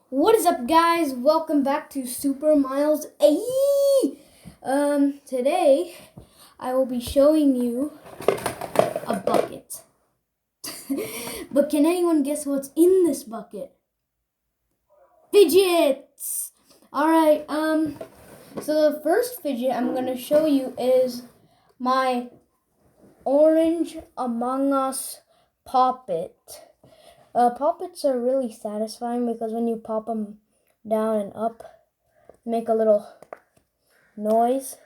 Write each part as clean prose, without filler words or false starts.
What is up, guys? Welcome back to Super Miles. Today I will be showing you a bucket. But can anyone guess what's in this bucket? Fidgets. All right. So the first fidget I'm gonna show you is my orange Among Us poppet. Poppets are really satisfying because when you pop them down and up, make a little noise.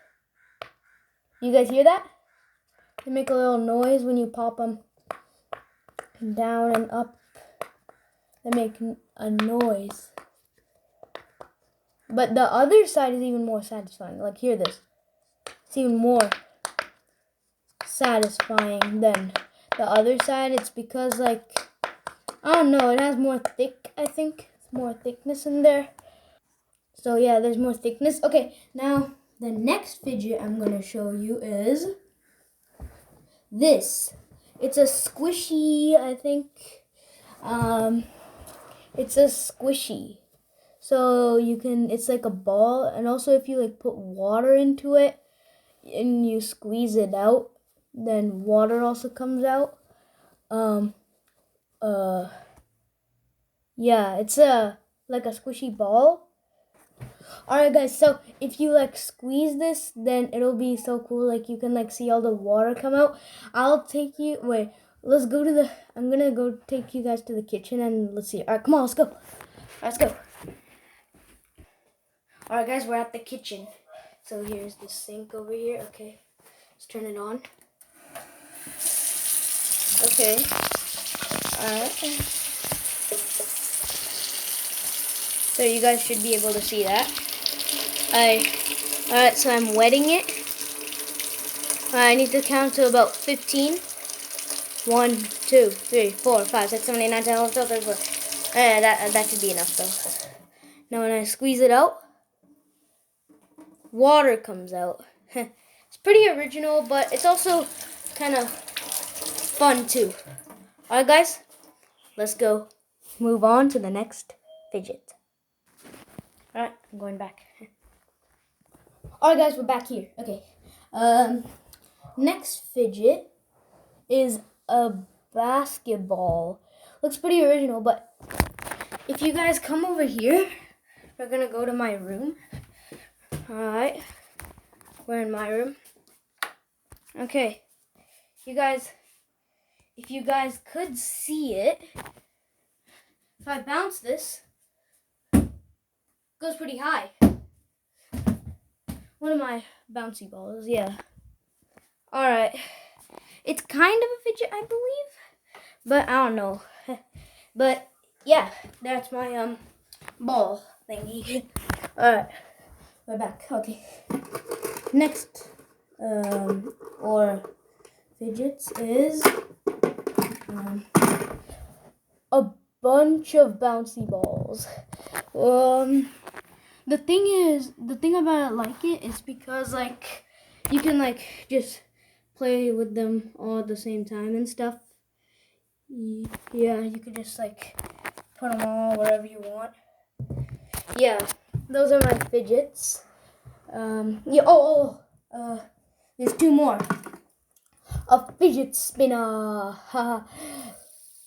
You guys hear that? They make a little noise when you pop them down and up. They make a noise. But the other side is even more satisfying. Like, hear this. It's even more satisfying than the other side. It's because, like, I don't know, it has more thick, I think. It's more thickness in there. So yeah, there's more thickness. Okay, now the next fidget I'm going to show you is this. It's a squishy, I think. It's a squishy. So you can, it's like a ball. And also if you like put water into it and you squeeze it out, then water also comes out. Yeah, it's like a squishy ball. Alright guys, so if you like squeeze this, then it'll be so cool. Like you can like see all the water come out. Let's go to I'm gonna go take you guys to the kitchen and let's see. Alright, come on, let's go. Let's go. Alright guys, we're at the kitchen. So here's the sink over here. Okay, let's turn it on. Okay. Alright. So you guys should be able to see that. Alright, so I'm wetting it. I need to count to about 15. 1, 2, 3, 4, 5, 6, 7, 8, 9, 10, 11, 12, 13, 14. That should be enough though. Now when I squeeze it out, water comes out. It's pretty original, but it's also kind of fun too. Alright guys, let's go move on to the next fidget. Alright, I'm going back. Alright guys, we're back here. Okay. Next fidget is a basketball. Looks pretty original, but if you guys come over here, we're gonna go to my room. Alright. We're in my room. Okay. If you guys could see it, if I bounce this, it goes pretty high. One of my bouncy balls, yeah. Alright. It's kind of a fidget, I believe, but I don't know. But yeah, that's my ball thingy. Alright, we're back. Okay. Next or fidgets is a bunch of bouncy balls. The thing about it is because like you can like just play with them all at the same time and stuff. Yeah, you could just like put them all wherever you want. Yeah, those are my fidgets. There's two more. A fidget spinner.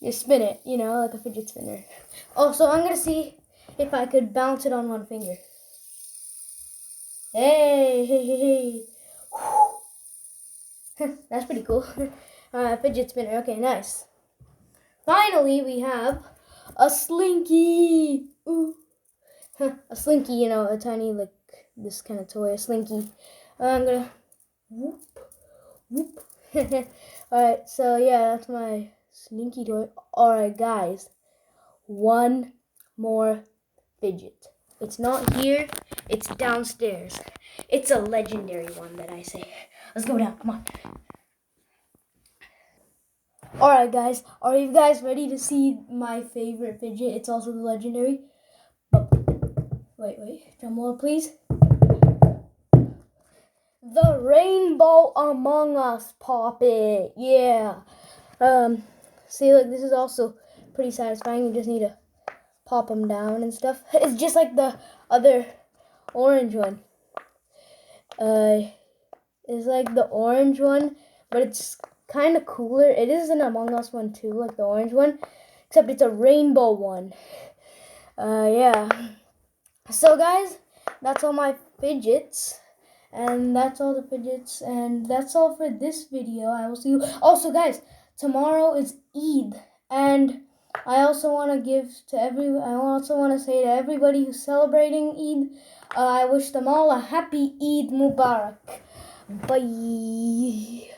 You spin it, like a fidget spinner. So I'm gonna see if I could bounce it on one finger. Hey. That's pretty cool. Fidget spinner. Okay, nice. Finally, we have a slinky. Ooh. A slinky, a tiny, like, this kind of toy, a slinky. I'm gonna whoop. Alright, so yeah, that's my slinky toy. Alright, guys. One more fidget. It's not here, it's downstairs. It's a legendary one that I say. Let's go down, come on. Alright guys, are you guys ready to see my favorite fidget? It's also the legendary. Wait, drum roll please. The Rainbow Among Us poppet, yeah. See, look, this is also pretty satisfying. You just need to pop them down and stuff. It's just like the other orange one. It's like the orange one, but it's kind of cooler. It is an Among Us one too, like the orange one, except it's a rainbow one. Yeah. So guys, that's all my fidgets. And that's all the fidgets. And that's all for this video. I will see you. Also guys, tomorrow is Eid. And I also want to say to everybody who's celebrating Eid, I wish them all a happy Eid Mubarak. Bye.